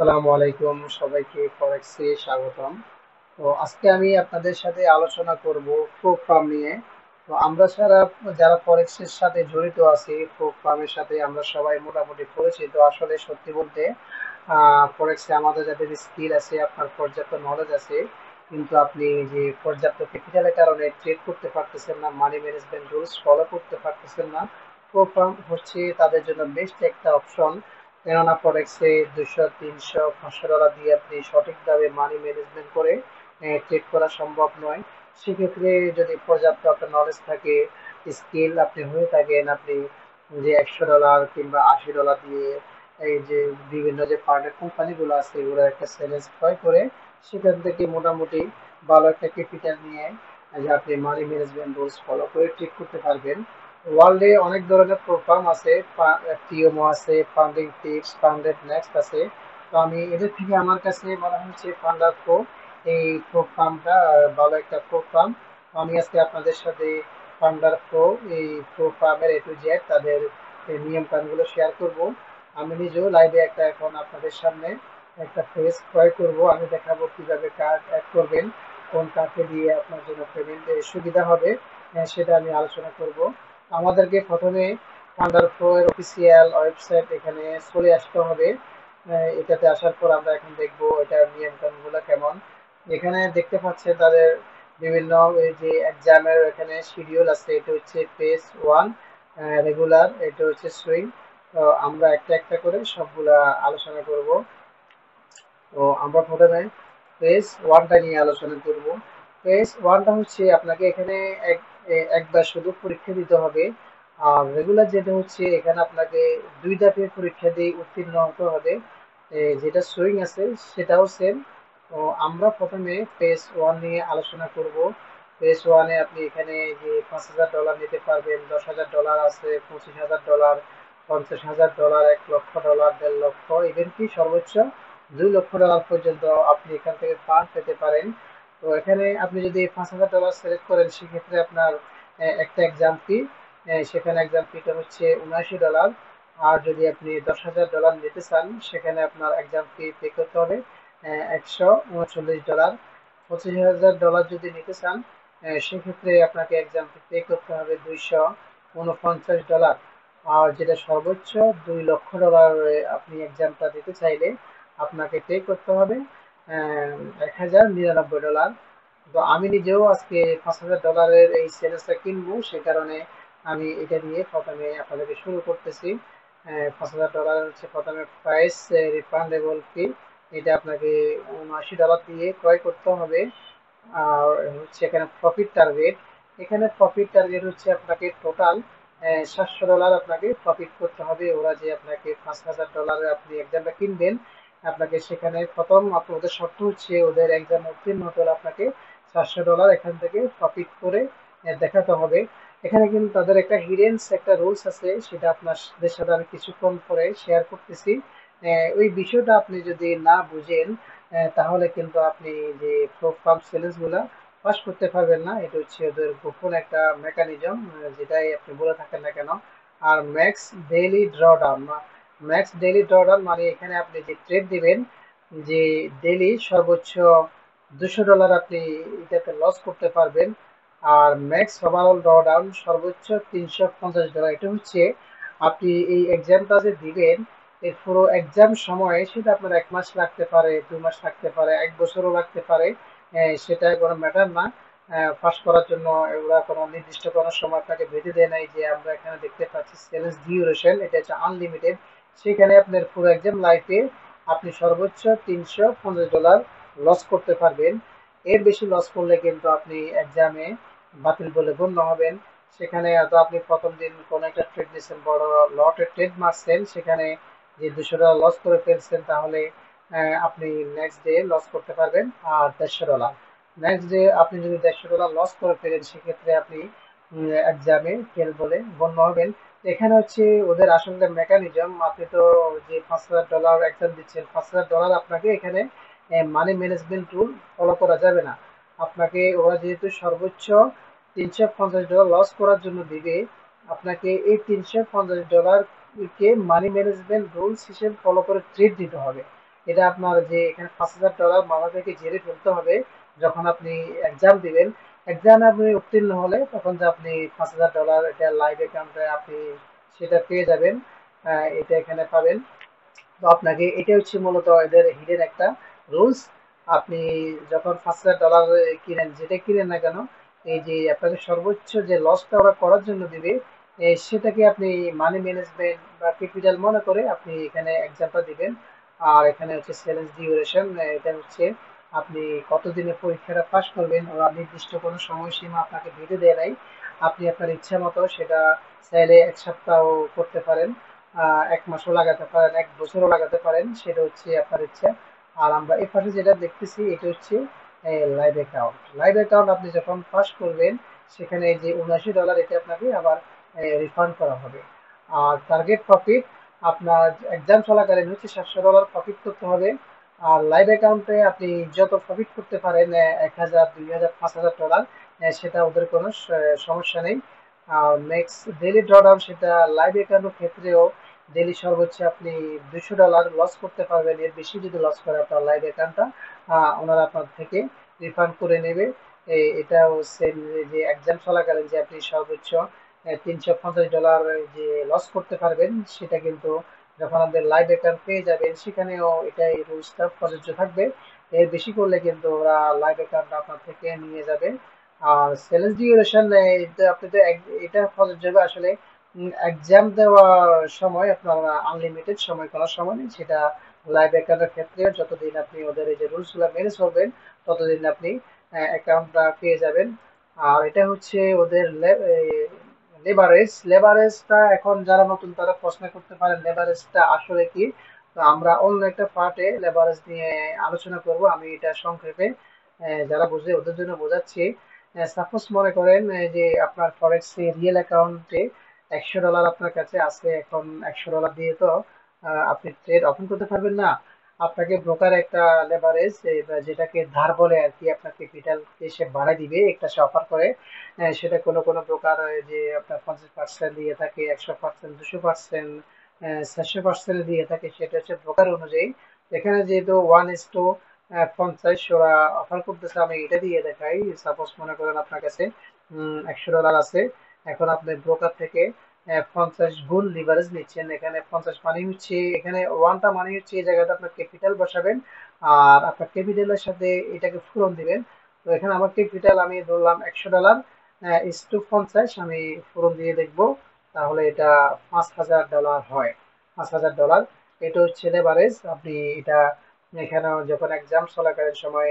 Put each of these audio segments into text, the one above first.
আসসালামু আলাইকুম, সবাইকে ফরেক্সে স্বাগতম। তো আজকে আমি আপনাদের সাথে আলোচনা করব ফ্রগ ফার্ম নিয়ে। তো আমরা যারা ফরেক্সের সাথে জড়িত আছি, ফ্রগ ফার্মের সাথে আমরা সবাই মোটামুটি পরিচিত। আসলে সত্যি বলতে ফরেক্সে আমাদের যাদের স্কিল আছে, আপনার পর্যাপ্ত নলেজ আছে, কিন্তু আপনি যে পর্যাপ্ত ক্যাপিটালের কারণে ট্রেড করতে পারতেছেন না, মানি ম্যানেজমেন্ট রুলস ফলো করতে পারতেছেন না। ফ্রগ ফার্ম হচ্ছে তাদের জন্য বেস্ট একটা অপশন। কেননা ফরেক্সে 200, 300, 500 ডলার দিয়ে আপনি সঠিকভাবে মানি ম্যানেজমেন্ট করে ট্রেড করা সম্ভব নয়। সেক্ষেত্রে যদি পর্যাপ্ত আপনার নলেজ থাকে, স্কিল আপনি হয়ে থাকেন, আপনি যে $100 কিংবা $80 দিয়ে এই যে বিভিন্ন যে ফান্ডের কোম্পানিগুলো আছে এগুলো একটা চ্যালেঞ্জ ক্রয় করে সেখান থেকে মোটামুটি ভালো একটা ক্যাপিটাল নিয়ে যে আপনি মানি ম্যানেজমেন্ট রুলস ফলো করে ট্রেড করতে পারবেন। ওয়ার্ল্ডে অনেক ধরনের প্রোগ্রাম আছে, টিএমও আছে, ফান্ডিং টিপস, ফান্ডেড নেক্সট আছে। তো আমি এদের থেকে আমার কাছে মনে হচ্ছে ফান্ডার প্রো এই প্রোগ্রামটা ভালো একটা প্রোগ্রাম। আমি আজকে আপনাদের সাথে ফান্ডার প্রো এই প্রোগ্রামের এ টু জেড তাদের এই নিয়ম কানুনগুলো শেয়ার করব। আমি নিজেও লাইভে একটা এখন আপনাদের সামনে একটা পেজ ক্রয় করব। আমি দেখাবো কিভাবে কার্ড অ্যাড করবেন, কোন কার্ডকে দিয়ে আপনার জন্য পেমেন্ট সুবিধা হবে, সেটা আমি আলোচনা করব। আমাদেরকে প্রথমে ফান্ডার প্রো এর অফিসিয়াল ওয়েবসাইট এখানে চলে আসতে হবে। এটাতে আসার পর আমরা এখন দেখবো এটার নিয়ম কানুনগুলো কেমন। এখানে দেখতে পাচ্ছেন তাদের বিভিন্ন এই যে এক্সামের এখানে শিডিউল আছে। এটা হচ্ছে পেজ ওয়ান রেগুলার, এটা হচ্ছে সুইং। তো আমরা একটা একটা করে সবগুলা আলোচনা করব। তো আমরা প্রথমে পেজ ওয়ানটা নিয়ে আলোচনা করব। পেজ ওয়ানটা হচ্ছে আপনাকে এখানে একবার শুধু পরীক্ষা দিতে হবে। আর রেগুলার যেটা হচ্ছে এখানে আপনাকে দুই ধাপে পরীক্ষা দিয়ে উত্তীর্ণ হতে হবে। যেটা সুইং আছে সেটাও সেম। তো আমরা প্রথমে পেজ ওয়ান নিয়ে আলোচনা করব। পেজ ওয়ানে আপনি এখানে যে $5,000 নিতে পারবেন, $10,000 আছে, $25,000, $50,000, $1,00,000, 1.5 লক্ষ, ইভেন কি সর্বোচ্চ $2 লক্ষ পর্যন্ত আপনি এখান থেকে ফান্ড পেতে পারেন। তো এখানে আপনি যদি $5,000 সিলেক্ট করেন সেক্ষেত্রে আপনার একটা এক্সাম ফি, সেখানে এক্সাম ফিটা হচ্ছে $79। আর যদি আপনি $10,000 নিতে চান সেখানে আপনার এক্সাম ফি পে করতে হবে $139। $25,000 যদি নিতে চান সেক্ষেত্রে আপনাকে এক্সাম ফি পে করতে হবে $249। আর যেটা সর্বোচ্চ $2 লক্ষ আপনি এক্সামটা দিতে চাইলে আপনাকে পে করতে হবে $1,099। তো আমি নিজেও আজকে $5,000 এই চ্যালেঞ্জটা কিনবো, সে কারণে আমি এটা দিয়ে প্রথমে আপনাদেরকে শুরু করতেছি। $5,000 হচ্ছে প্রথমে প্রাইস রিফান্ডেবল ফি, এটা আপনাকে $79 দিয়ে ক্রয় করতে হবে। আর হচ্ছে এখানে প্রফিট টার্গেট, এখানে প্রফিট টার্গেট হচ্ছে আপনাকে টোটাল $700 আপনাকে প্রফিট করতে হবে। ওরা যে আপনাকে $5,000 আপনি এক্সামটা কিনবেন, আপনাকে সেখানে প্রথম ওদের শর্ত হচ্ছে ওদের এক্সাম উত্তীর্ণ হতে হলে আপনাকে $700 এখান থেকে প্রফিট করে দেখাতে হবে। এখানে কিন্তু তাদের একটা হিডেন্স একটা রুলস আছে, সেটা আপনাদের সাথে আমি কিছুক্ষণ পরে শেয়ার করতেছি। ওই বিষয়টা আপনি যদি না বুঝেন তাহলে কিন্তু আপনি যে প্রোগ্রাম চ্যালেঞ্জ গুলা পাস করতে পারবেন না। এটা হচ্ছে ওদের গোপন একটা মেকানিজম, যেটাই আপনি বলে থাকেন না কেন। আর ম্যাক্স ডেইলি ড্রডাউন মানে এখানে আপনি যে ট্রেড দিবেন, যে ডেইলি সর্বোচ্চ $200 আপনি এটাতে লস করতে পারবেন। আর ম্যাক্স ওভারঅল ড্রডাউন সর্বোচ্চ $350। এটা হচ্ছে আপনি এই এক্সামটা যে দিবেন এর পুরো এক্সাম সময়ে, সেটা আপনার 1 মাস লাগতে পারে, 2 মাস লাগতে পারে, 1 বছরও লাগতে পারে, সেটা কোনো ম্যাটার না। পাস করার জন্য এগুলা কোনো নির্দিষ্ট কোনো সময় আপনাকে বেঁধে দেয় নাই। যে আমরা এখানে দেখতে পাচ্ছি চ্যালেঞ্জ ডিউরেশন, এটা হচ্ছে আনলিমিটেড। সেখানে আপনার পুরো এক্সাম লাইফে আপনি সর্বোচ্চ $350 লস করতে পারবেন। এর বেশি লস করলে কিন্তু আপনি এক্সামে বাতিল বলে গণ্য হবেন। সেখানে হয়তো আপনি প্রথম দিন কোনো একটা ট্রেড নিয়েছেন, বড় লটের ট্রেড মারছেন, সেখানে যে $200 লস করে ফেলছেন, তাহলে আপনি নেক্সট ডে লস করতে পারবেন আর $150। নেক্সট ডে আপনি যদি $150 লস করে ফেলেন সেক্ষেত্রে আপনি এক্সামে ফেল বলে গণ্য হবেন। এখানে হচ্ছে ওদের আসলে মেকানিজম। আপনি তো যে $5,000 এক্সাম দিচ্ছেন, $5,000 আপনাকে এখানে মানি ম্যানেজমেন্ট রুল ফলো করা যাবে না। আপনাকে ওরা যেহেতু সর্বোচ্চ $350 লস করার জন্য দিবে, আপনাকে এই $350 কে মানি ম্যানেজমেন্ট রুলস হিসেবে ফলো করে ট্রেড দিতে হবে। এটা আপনার যে এখানে $5,000 মাথা থেকে ঝেড়ে ফেলতে হবে যখন আপনি এক্সাম দিবেন। এক্সামে আপনি উত্তীর্ণ হলে তখন যে আপনি $5,000 এটা লাইভ অ্যাকাউন্টে আপনি সেটা পেয়ে যাবেন। এটা এখানে পাবেন। তো আপনাকে এটা হচ্ছে মূলত এদের হিডেন একটা রুলস। আপনি যখন $5,000 কিনেন, যেটা কিনেন না কেন, এই যে আপনাকে সর্বোচ্চ যে লসটা ওরা করার জন্য দিবে, সেটাকে আপনি মানি ম্যানেজমেন্ট বা ক্যাপিটাল মনে করে আপনি এখানে এক্সামটা দিবেন। আর এখানে হচ্ছে চ্যালেঞ্জ ডিউরেশন, এটা হচ্ছে আপনি কতদিনে পরীক্ষাটা পাস করবেন। ওরা নির্দিষ্ট কোনো সময়সীমা আপনাকে বেঁধে দেয় নাই। আপনি আপনার ইচ্ছা মতো সেটা চাইলে 1 সপ্তাহ করতে পারেন, 1 মাসও লাগাতে পারেন, 1 বছরও লাগাতে পারেন, সেটা হচ্ছে আপনার ইচ্ছা। আর আমরা এই পাশে যেটা দেখতেছি এটা হচ্ছে লাইভ অ্যাকাউন্ট। লাইভ অ্যাকাউন্ট আপনি যখন পাস করবেন সেখানে এই যে $79 এটা আপনাকে আবার রিফান্ড করা হবে। আর টার্গেট প্রফিট আপনার এক্সাম চলাকালীন হচ্ছে $700 প্রফিট করতে হবে। আর লাইভ অ্যাকাউন্টে আপনি যত প্রফিট করতে পারেন, 1,000, 2,000, $5,000, সেটা ওদের কোনো সমস্যা নেই। আর নেক্সট ডেইলি ড্রডাউন, সেটা লাইভ অ্যাকাউন্টের ক্ষেত্রেও ডেইলি সর্বোচ্চ আপনি $200 লস করতে পারবেন। এর বেশি যদি লস করে আপনার লাইভ অ্যাকাউন্টটা, ওনারা আপনার থেকে রিফান্ড করে নেবে। এটাও সেম, যে এক্সাম চলাকালীন যে আপনি সর্বোচ্চ $350 যে লস করতে পারবেন, সেটা কিন্তু যখন আপনাদের লাইভ অ্যাকাউন্ট পেয়ে যাবেন সেখানেও এটাই রুলসটা প্রযোজ্য থাকবে। এর বেশি করলে কিন্তু ওরা লাইভ অ্যাকাউন্ট আপনার থেকে নিয়ে যাবে। আর চ্যালেঞ্জ ডিউরেশন, এটা আপনি তো এটা প্রযোজ্য হবে আসলে এক্সাম দেওয়ার সময় আপনার আনলিমিটেড সময়, কোনো সময় নেই। সেটা লাইভ অ্যাকাউন্টের ক্ষেত্রে যতদিন আপনি ওদের এই যে রুলসগুলো মেনে চলবেন ততদিন আপনি অ্যাকাউন্টটা পেয়ে যাবেন। আর এটা হচ্ছে ওদের লেভারেজ। লেভারেজটা এখন যারা নতুন তারা প্রশ্ন করতে পারেন লেভারেজটা আসলে কি। তো আমরা অন্য একটা পার্টে লেভারেজ নিয়ে আলোচনা করব, আমি এটা সংক্ষেপে যারা বুঝে ওদের জন্য বোঝাচ্ছি। সাপোজ মনে করেন যে আপনার ফরেক্স রিয়েল অ্যাকাউন্টে $100 আপনার কাছে আছে। এখন $100 দিয়ে তো আপনি ট্রেড ওপেন করতে পারবেন না। আপনাকে ব্রোকার একটা লেভারেজ, যেটাকে ধার বলে আর কি, আপনার ক্যাপিটালকে সে বাড়াই দিবে একটা সে অফার করে। সেটা কোনো কোনো ব্রোকার যে আপনার 50% দিয়ে থাকে, 100%, 200%, 400% দিয়ে থাকে, সেটা হচ্ছে ব্রোকার অনুযায়ী। এখানে যেহেতু 1:50 ওরা অফার করতেছে, আমি এটা দিয়ে দেখাই। সাপোজ মনে করেন আপনার কাছে $100 আছে। এখন আপনি ব্রোকার থেকে 50 গুণ লিভারেজ নিচ্ছেন। এখানে 50 মানে হচ্ছে, এখানে ওয়ানটা মানে হচ্ছে এই জায়গাটা আপনার ক্যাপিটাল বসাবেন আর আপনার ক্যাপিটালের সাথে এটাকে পূরণ দিবেন। তো এখানে আমার ক্যাপিটাল আমি ধরলাম $100, ইস টু 50 আমি পূরণ দিয়ে দেখবো। তাহলে এটা $5,000 হয়। $5,000 এটা হচ্ছে লেভারেজ। আপনি এটা এখানে যখন এক্সাম চলাকালীন সময়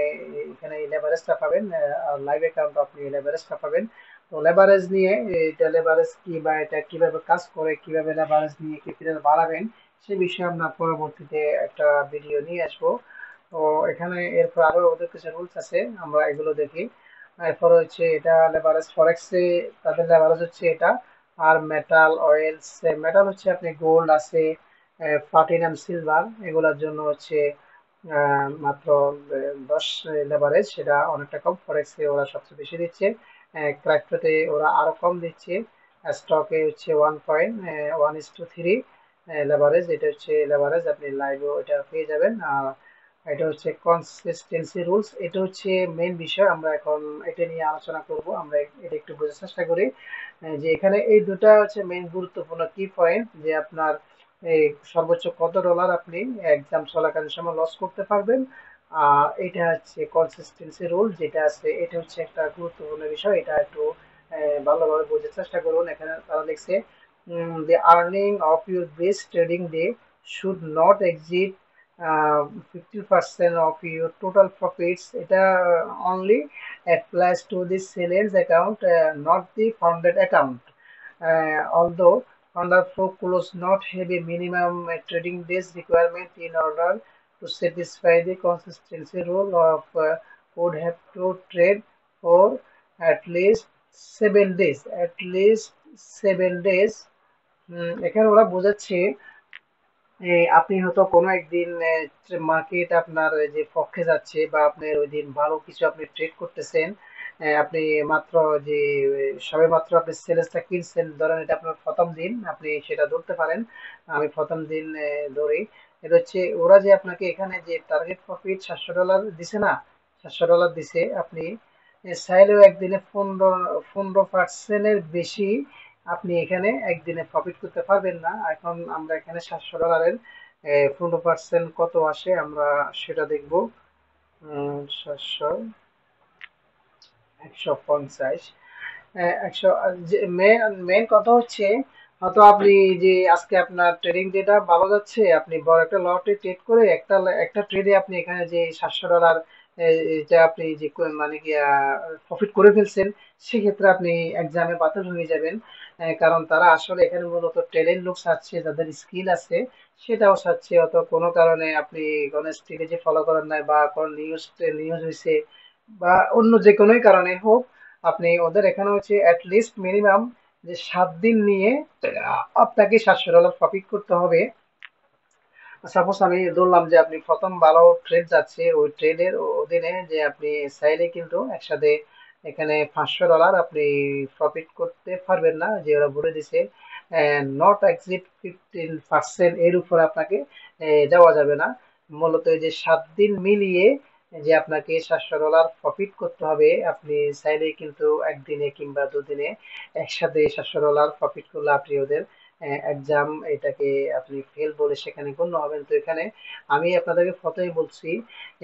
এখানে এই লেভারেজটা পাবেন। আর লাইভ অ্যাকাউন্ট আপনি লেভারেজটা পাবেন। তো লেভারেজ নিয়ে, এটা লেভারেজ কি বা এটা কিভাবে কাজ করে, কিভাবে লেভারেজ নিয়ে ক্যাপিটাল বাড়াবেন, সে বিষয়ে আমরা পরবর্তীতে একটা ভিডিও নিয়ে আসবো। তো এখানে এরপর আরো ওদের কিছু রুলস আছে, আমরা এগুলো দেখি। এরপর হচ্ছে এটা লেভারেজ ফরেক্সে তাদের লেভারেজ হচ্ছে এটা। আর মেটাল অয়েলস, মেটাল হচ্ছে আপনি গোল্ড আছে, প্লাটিনাম সিলভার, এগুলোর জন্য হচ্ছে মাত্র 10 লেভারেজ, সেটা অনেকটা কম। ফরেক্সে ওরা সবচেয়ে বেশি দিচ্ছে, ক্রাইপ্টোতে ওরা আরো কম দিচ্ছে। স্টকে হচ্ছে 1.1:3 লেভারেজ, এটা হচ্ছে লেভারেজ। আপনি লাইভও এটা পেয়ে যাবেন। আর এটা হচ্ছে কনসিস্টেন্সি রুলস, এটা হচ্ছে মেইন বিষয়। আমরা এখন এটা নিয়ে আলোচনা করব। আমরা এটা একটু বোঝার চেষ্টা করি যে এখানে এই দুটা হচ্ছে মেইন গুরুত্বপূর্ণ কি পয়েন্ট, যে আপনার এই সর্বোচ্চ কত ডলার আপনি এক্সাম চলাকালীন সময় লস করতে পারবেন। এটা হচ্ছে কনসিস্টেন্সি রুল যেটা আছে, এটা হচ্ছে একটা গুরুত্বপূর্ণ বিষয়। এটা একটু ভালোভাবে বোঝার চেষ্টা করুন। এখানে তারা লিখছে the earning of your base trading day should not exceed 50% of your total profits. এটা only applies to the seller's account, not the funded account. Although founder close not have a minimum trading days requirement in order to satisfy the consistency rule of would have to trade for at least 7 days. At least 7 days। এখানে ওরা বোঝাচ্ছে আপনি হয়তো কোনো একদিন market আপনার যে পক্ষে যাচ্ছে বা আপনার ওই দিন ভালো কিছু আপনি ট্রেড করতেছেন। আপনি মাত্র যে সবে মাত্র আপনি সেলেসটা কিনছেন, ধরেন এটা আপনার প্রথম দিন, আপনি সেটা ধরতে পারেন। আমি প্রথম দিন ধরি। এটা হচ্ছে ওরা যে আপনাকে এখানে যে টার্গেট প্রফিট $700 দিছে না, $700 দিছে, আপনি চাইলেও একদিনে 15% বেশি আপনি এখানে একদিনে প্রফিট করতে পারবেন না। এখন আমরা এখানে $700 15% কত আসে আমরা সেটা দেখবো। 700, 150, 100, মেন মেন কথা হচ্ছে, হয়তো আপনি যে আজকে আপনার ট্রেডিং ডেটা ভালো যাচ্ছে, আপনি বড় একটা লটে ট্রেড করে একটা ট্রেডে আপনি এখানে যে $700 এটা আপনি যে মানে কি প্রফিট করে ফেলছেন, সেক্ষেত্রে আপনি এক্সামে বাতিল হয়ে যাবেন। কারণ তারা আসলে এখানে মূলত ট্যালেন্ট লোক চাচ্ছে, যাদের স্কিল আছে সেটাও চাচ্ছে। অত কোনো কারণে আপনি কোনো স্ট্র্যাটেজি ফলো করেন নাই, বা কোনো নিউজ নিউজ হয়েছে, বা অন্য যে কোনোই কারণে হোক, আপনি ওদের এখানে হচ্ছে অ্যাটলিস্ট মিনিমাম যে 7 দিন নিয়ে আপনাকে $700 প্রফিট করতে হবে। সাপোজ আমি ধরলাম যে আপনি প্রথম ভালো ট্রেড যাচ্ছে, ওই ট্রেডের অধীনে যে আপনি চাইলে কিন্তু একসাথে এখানে $500 আপনি প্রফিট করতে পারবেন না, যে ওরা বলে দিছে নট এক্সিড 15%, এর উপর আপনাকে যাওয়া যাবে না। মূলত এই যে 7 দিন মিলিয়ে যে আপনাকে $700 প্রফিট করতে হবে, আপনি চাইলে কিন্তু একদিনে কিংবা দুদিনে একসাথে $700 প্রফিট করলে আপনি ওদের এক্সাম এটাকে আপনি ফেল বলে সেখানে গণ্য হবেন। তো এখানে আমি আপনাদেরকে প্রথমেই বলছি,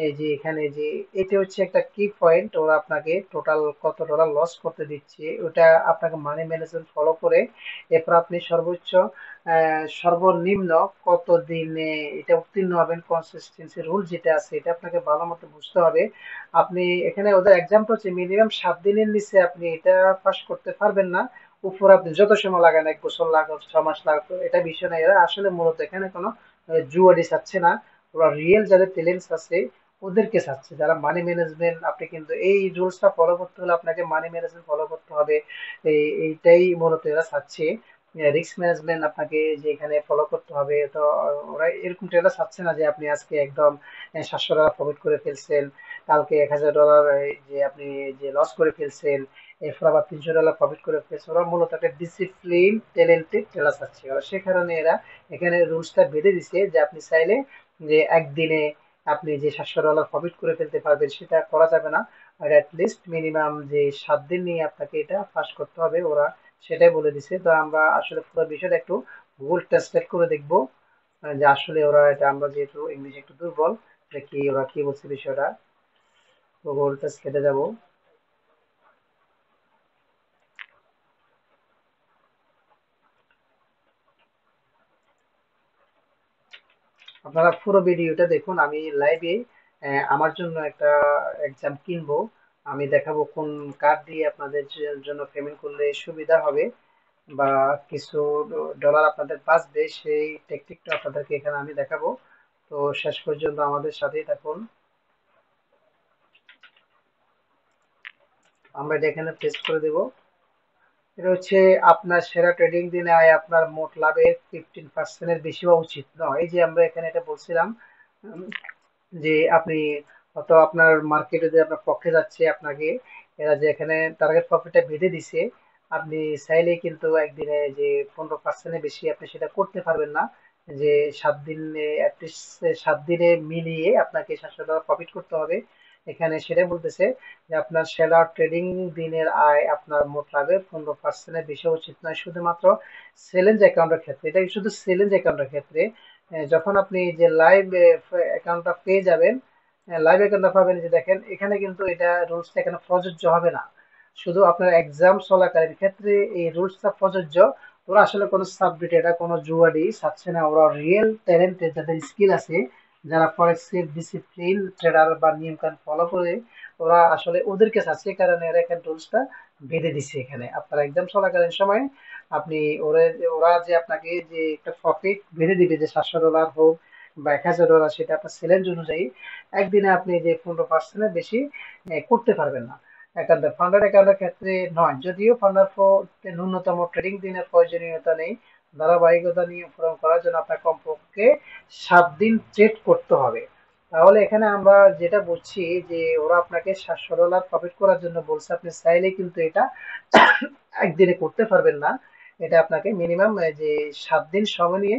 এই যে এখানে যে এটা হচ্ছে একটা কি পয়েন্ট, ওরা আপনাকে টোটাল কত ডলার লস করতে দিচ্ছে ওটা আপনাকে মানি ম্যানেজমেন্ট ফলো করে এরপর আপনি সর্বোচ্চ সর্বনিম্ন কত দিনে এটা উত্তীর্ণ হবেন, কনসিস্টেন্সি রুল যেটা আছে এটা আপনাকে ভালো মতো বুঝতে হবে। আপনি এখানে ওদের এক্সাম্পল হচ্ছে মিনিমাম 7 দিনের নিচে আপনি এটা পাস করতে পারবেন না। উপর আপনি যত সময় লাগান, 1 বছর লাগুক, 6 মাস লাগুক, এটা বিষয় না। এরা আসলে মূলত এখানে কোনো জুয়ারি চাচ্ছে না, ওরা রিয়েল যাদের ট্যালেন্টস আছে ওদেরকে চাচ্ছে, যারা মানি ম্যানেজমেন্ট। আপনি কিন্তু এই রুলসটা ফলো করতে হলে আপনাকে মানি ম্যানেজমেন্ট ফলো করতে হবে, এইটাই মূলত এরা চাচ্ছে। রিস্ক ম্যানেজমেন্ট আপনাকে যে এখানে ফলো করতে হবে। তো ওরা এরকম ট্রেডার চাচ্ছে না যে আপনি আজকে একদম $700 প্রফিট করে ফেলছেন, কালকে $1000 যে আপনি যে লস করে ফেলছেন, এরপর আবার $300 প্রফিট করে ফেলছেন। ওরা মূলত একটা ডিসিপ্লিন ট্যালেন্টেড ট্রেডার চাচ্ছে। ওরা সে কারণে এরা এখানে রুলসটা বেঁধে দিছে যে আপনি চাইলে যে একদিনে আপনি যে $700 প্রফিট করে ফেলতে পারবেন সেটা করা যাবে না। আর অ্যাটলিস্ট মিনিমাম যে 7 দিন নিয়ে আপনাকে এটা পাস করতে হবে, ওরা সেটাই বলে দিছে। তো আমরা আসলে পুরো বিষয়টা একটু গুগল ট্রান্সলেট করে দেখবো, যে আসলে ওরা এটা, আমরা যেহেতু ইংলিশ একটু দুর্বল, দেখি ওরা কি বলছে বিষয়টা। গুগল ট্রান্সলেটে যাব। আপনারা পুরো ভিডিওটা দেখুন। আমি লাইভে আমার জন্য একটা এক্সাম কিনবো, আমি দেখাবো কোন কার্ড দিয়ে আপনাদের জন্য পেমেন্ট করলে সুবিধা হবে, বা কিছু ডলার আপনাদের বাঁচবে, সেই টেকনিকটা আপনাদেরকে এখানে আমি দেখাবো। তো শেষ পর্যন্ত আমাদের সাথেই থাকুন। আমরা এটা এখানে পেস্ট করে দেব। এটা হচ্ছে আপনার সেরা ট্রেডিং দিনে আয় আপনার মোট লাভের 15%-এর বেশি হওয়া উচিত নয়। এই যে আমরা এখানে এটা বলছিলাম, উম, যে আপনি হয়তো আপনার মার্কেটে যে আপনার পক্ষে যাচ্ছে, আপনাকে এরা যে এখানে টার্গেট প্রফিটটা বেঁধে দিছে, আপনি চাইলেই কিন্তু একদিনে যে 15%-এর বেশি আপনি সেটা করতে পারবেন না। যে 7 দিনে অ্যাটলিস্ট 7 দিনে মিলিয়ে আপনাকে $700 প্রফিট করতে হবে। এখানে সেটাই বলতেছে যে আপনার সেরা ট্রেডিং দিনের আয় আপনার মোট লাভের 15%-এর বেশি হওয়া উচিত নয়, শুধুমাত্র চ্যালেঞ্জ অ্যাকাউন্টের ক্ষেত্রে। এটা শুধু চ্যালেঞ্জ অ্যাকাউন্টের ক্ষেত্রে। যখন আপনি যে লাইভ অ্যাকাউন্টটা পেয়ে যাবেন, লাইভ অ্যাকাউন্টটা পাবেন, যে দেখেন এখানে কিন্তু এটা রুলসটা এখানে প্রযোজ্য হবে না, শুধু আপনার এক্সাম চলাকালীন ক্ষেত্রে এই রুলসটা প্রযোজ্য। ওরা আসলে কোনো সাবজেক্ট, এটা কোনো জুয়ারি চাচ্ছে না, ওরা রিয়েল ট্যালেন্টেড যাদের স্কিল আছে, যারা ফরেক্সের ডিসিপ্লিন ট্রেডার বা নিয়ম কানুন ফলো করে, ওরা আসলে ওদেরকে চাচ্ছে। কারণ এরা এখানে রুলসটা বেঁধে দিচ্ছে। এখানে আপনার এক্সাম চলাকালীন সময় আপনি ওরা ওরা যে আপনাকে যে একটা প্রফিট বেঁধে দিবে, যে $700 হোক বা $1000, সেটা আপনার চ্যালেঞ্জ অনুযায়ী একদিনে আপনি যে 15%-এর বেশি করতে পারবেন না। একাউন্টে ফান্ডার অ্যাকাউন্টের ক্ষেত্রে নয়, যদিও ফান্ডার ন্যূনতম ট্রেডিং দিনের প্রয়োজনীয়তা নেই। ধারাবাহিকতা নিয়ে পূরণ করার জন্য আপনার কমপক্ষে 7 দিন ট্রেড করতে হবে। তাহলে এখানে আমরা যেটা বুঝছি যে ওরা আপনাকে $700 প্রফিট করার জন্য বলছে, আপনি চাইলে কিন্তু এটা একদিনে করতে পারবেন না। এটা আপনাকে মিনিমাম যে 7 দিন সময় নিয়ে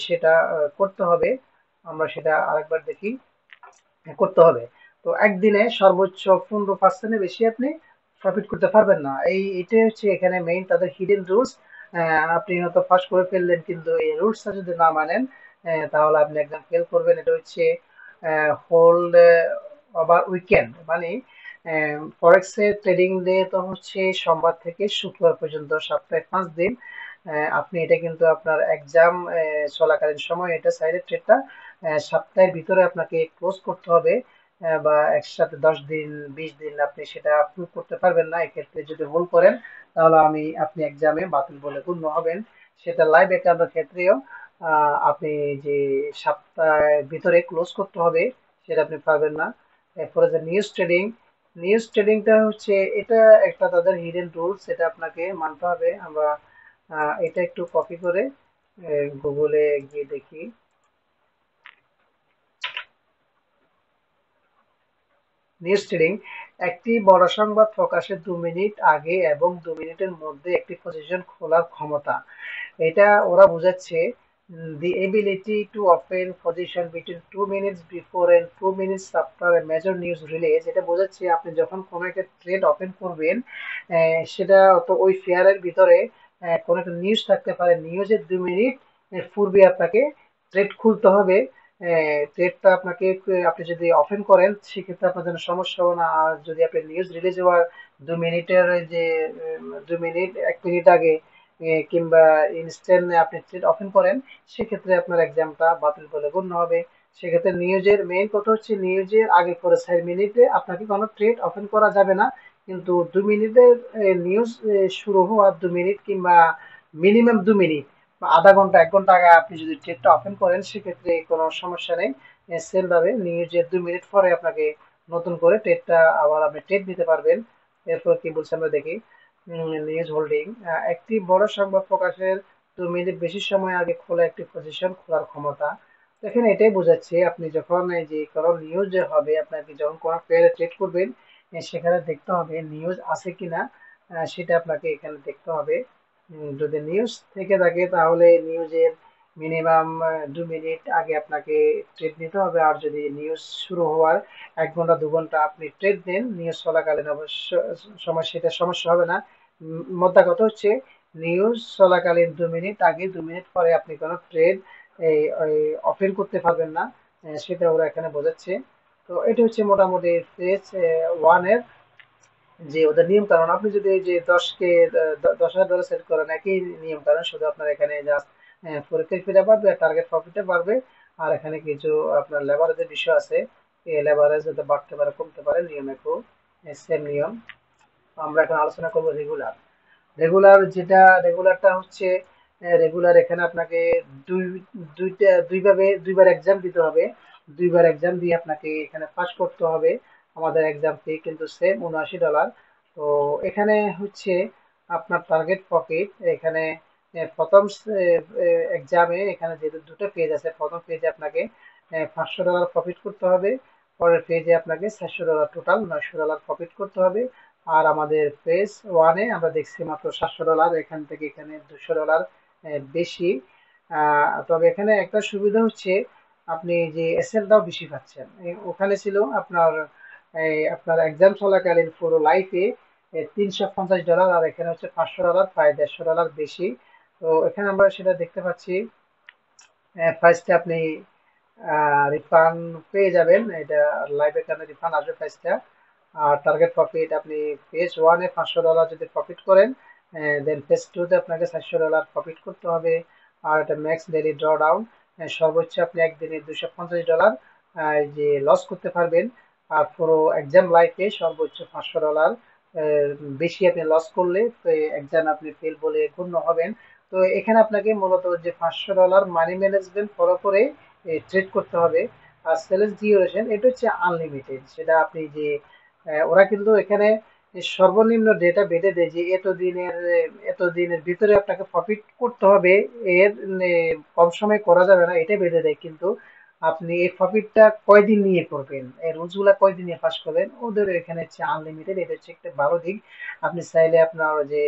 সেটা করতে হবে। আমরা সেটা আরেকবার দেখি। করতে হবে। তো একদিনে সর্বোচ্চ 15% বেশি আপনি প্রফিট করতে পারবেন না। এটাই হচ্ছে এখানে মেইন তাদের হিডেন রুলস। আপনি হয়তো ফাঁস করে ফেললেন, কিন্তু এই রুলসটা যদি না মানেন তাহলে আপনি একদম ফেল করবেন। এটা হচ্ছে হোল্ড ওভার উইকেন্ড, মানে ফরেক্স এর ট্রেডিং ডে তো হচ্ছে সোমবার থেকে শুক্রবার পর্যন্ত, সপ্তাহে 5 দিন। আপনি এটা কিন্তু আপনার এক্সাম চলাকালীন সময় এটা সাইডের ট্রেডটা সপ্তাহের ভিতরে আপনাকে ক্লোজ করতে হবে। বা একসাথে 10 দিন 20 দিন আপনি সেটা প্রুভ করতে পারবেন না। এক্ষেত্রে যদি ভুল করেন তাহলে আপনি এক্সামে বাতিল বলে গণ্য হবেন। সেটা লাইভ অ্যাকাউন্টের ক্ষেত্রেও আপনি যে সপ্তাহের ভিতরে ক্লোজ করতে হবে সেটা আপনি পারবেন না। এরপরে যে নিউজ ট্রেডিংটা হচ্ছে এটা একটা তাদের হিডেন রুলস, এটা আপনাকে মানতে হবে। আমরা এটা একটু কপি করে গুগলে গিয়ে দেখি। নিউজ ট্রেডিং একটি বড় সংবাদ প্রকাশের 2 মিনিট আগে এবং 2 মিনিটের মধ্যে একটি পজিশন খোলার ক্ষমতা। এটা ওরা বোঝাচ্ছে the ability to open position between 2 minutes before and 2 minutes after a major news release। এটা বোঝাচ্ছে আপনি যখন কোনো একটা ট্রেড ওপেন করবেন, সেটা তো ওই শেয়ারের ভিতরে কোনো একটা নিউজ থাকতে পারে, নিউজের 2 মিনিট পূর্বে আপনাকে ট্রেড খুলতে হবে। ট্রেডটা আপনি যদি ওপেন করেন সেক্ষেত্রে আপনার জন্য সমস্যা হবে না। আর যদি আপনি নিউজ রিলিজ হওয়ার 2 মিনিটের যে 2 মিনিট 1 মিনিট আগে কিংবা ইনস্ট্যান্ট আপনি ট্রেড ওপেন করেন, সেক্ষেত্রে আপনার এক্সামটা বাতিল বলে গণ্য হবে। সেক্ষেত্রে নিউজের মেইন কথা হচ্ছে নিউজের আগে পরে 4 মিনিটে আপনাকে কোনো ট্রেড ওপেন করা যাবে না। কিন্তু 2 মিনিটের নিউজ শুরু হওয়ার 2 মিনিট কিংবা মিনিমাম 2 মিনিট বা আধা ঘন্টা 1 ঘন্টা আগে আপনি যদি ট্রেডটা ওপেন করেন সেক্ষেত্রে কোনো সমস্যা নেই। সেম ভাবে নিউজের 2 মিনিট পরে আপনাকে নতুন করে ট্রেডটা আবার আপনি ট্রেড নিতে পারবেন। এরপর কি বলছে আমরা দেখি। নিউজ হোল্ডিং একটি বড় সংবাদ প্রকাশের 2 মিনিট বেশি সময় আগে খোলা একটি পজিশন খোলার ক্ষমতা। তো এখানে এটাই বোঝাচ্ছে আপনি যখন এই যে কোনো নিউজ যে হবে, আপনাকে যখন কোনো পেয়ারে ট্রেড করবেন সেখানে দেখতে হবে নিউজ আছে কিনা। সেটা আপনাকে এখানে দেখতে হবে। যদি নিউজ থেকে থাকে তাহলে নিউজের মিনিমাম 2 মিনিট আগে আপনাকে ট্রেড নিতে হবে। আর যদি নিউজ শুরু হওয়ার 1 ঘন্টা 2 ঘন্টা আপনি ট্রেড দেন নিউজ চলাকালীন, অবশ্য সময় সেটা সমস্যা হবে না। মোদ্দা কথা হচ্ছে নিউজ চলাকালীন 2 মিনিট আগে 2 মিনিট পরে আপনি কোনো ট্রেড এই ওপেন করতে পারবেন না। সেটা ওরা এখানে বোঝাচ্ছে। তো এটা হচ্ছে মোটামুটি ফেজ 1-এর যে ওদের নিয়ম কানুন। আপনি যদি এই যে 10,000 ডলার সেট করেন, একই নিয়ম কানুন, শুধু আপনার এখানে জাস্ট পরীক্ষার ফিটা বাড়বে আর টার্গেট প্রফিটে বাড়বে। আর এখানে কিছু আপনার লেভারেজের বিষয় আছে, এই লেভারেজ যাতে বাড়তে পারে কমতে পারে, নিয়ম একটু সেম নিয়ম। আমরা এখন আলোচনা করবো রেগুলার। রেগুলারটা হচ্ছে রেগুলার এখানে আপনাকে দুই দুইবার এক্সাম দিতে হবে। দুইবার এক্সাম দিয়ে আপনাকে এখানে পাস করতে হবে। আমাদের এক্সাম ফি কিন্তু সেম $79। তো এখানে হচ্ছে আপনার টার্গেট প্রফিট এখানে প্রথম এক্সামে এখানে যেহেতু দুটো পেজ আছে, প্রথম পেজে আপনাকে $500 প্রফিট করতে হবে। পরের পেজে আপনাকে $400, টোটাল $900 প্রফিট করতে হবে। আর আমাদের ফেজ 1-এ আমরা দেখছি মাত্র $700, এখান থেকে এখানে $200 বেশি। তবে এখানে একটা সুবিধা হচ্ছে আপনি যে এসএলটাও বেশি পাচ্ছেন। ওখানে ছিল আপনার এক্সাম চলাকালীন পুরো লাইফে $350, আর এখানে হচ্ছে $500, প্রায় $150 বেশি। তো এখানে আমরা সেটা দেখতে পাচ্ছি। ফার্স্টে আপনি রিফান্ড পেয়ে যাবেন, এটা লাইভ এখানে রিফান্ড আসবে ফার্স্টে। আর টার্গেট প্রফিট আপনি ফেজ 1-এ $500 যদি প্রফিট করেন, দেন ফেজ 2-তে আপনাকে $400 প্রফিট করতে হবে। আর এটা ম্যাক্স ডেইলি ড্র ডাউন, সর্বোচ্চ আপনি একদিনে $250 যে লস করতে পারবেন। আর পুরো এক্সাম লাইফে সর্বোচ্চ $500 বেশি আপনি লস করলে এক্সাম আপনি ফেল বলে গণ্য হবেন। তো এখানে আপনাকে মূলত যে $500 মানি ম্যানেজমেন্ট ফলো করে ট্রেড করতে হবে। আর সেলের ডিউরেশন এটা হচ্ছে আনলিমিটেড। সেটা আপনি যে ওরা কিন্তু এখানে সর্বনিম্ন ডেটা বেঁধে দেয় যে এতদিনের ভিতরে আপনাকে প্রফিট করতে হবে। এর কম সময় করা যাবে না, এটা বেঁধে দেয়। কিন্তু আপনি এই প্রফিটটা কয়দিন নিয়ে করবেন, এই রুলস গুলা কয়দিন নিয়ে পাস করবেন, ওদের এখানে হচ্ছে আনলিমিটেড। এটা হচ্ছে একটা ভালো দিক। আপনি চাইলে আপনার যে